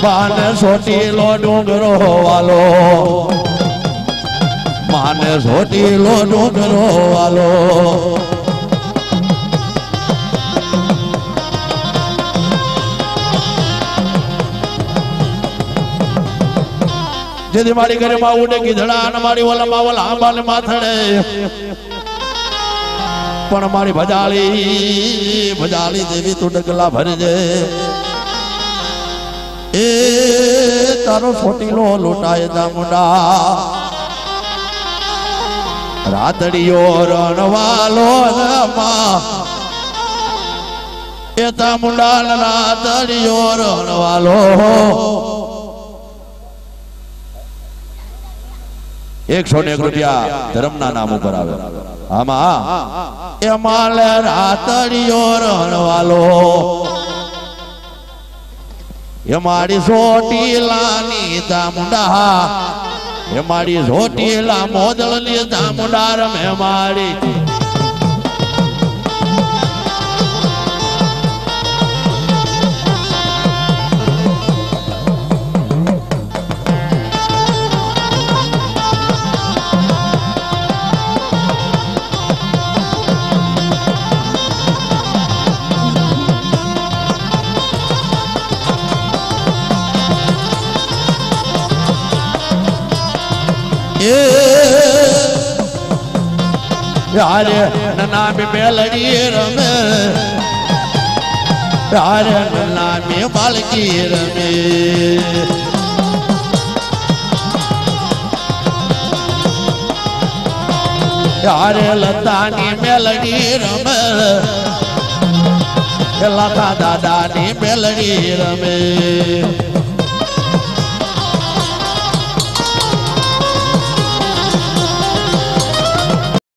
માને સોટીલો ડુંગરો વાલો માને સોટીલો ડુંગરો વાલો જેથી મારી ઘરે માં ઉડે ગીધડા અને મારી ઓલા માવલ આંબાને માથડે પણ મારી ભજાળી દેવી તું ડગલા ભરજે એ તારો સોટીલો લૂંટાય દામુડા રાતડીયો રણવાલો માં એ દામુડા રાતડીયો રણવાલો 101 રૂપિયા ધર્મના નામ ઉપર આવે આમાં એ માલે રાતડીયો રણવાલો એ મારી સોટીલાની દામુડા એ મારી સોટીલા મોદળની દામુડા રમે મારી यारे नना में मेलड़ी रमे यारे नना में बालकी रमे यारे लतानी मेलड़ी रमे लता दादानी मेलड़ी रमे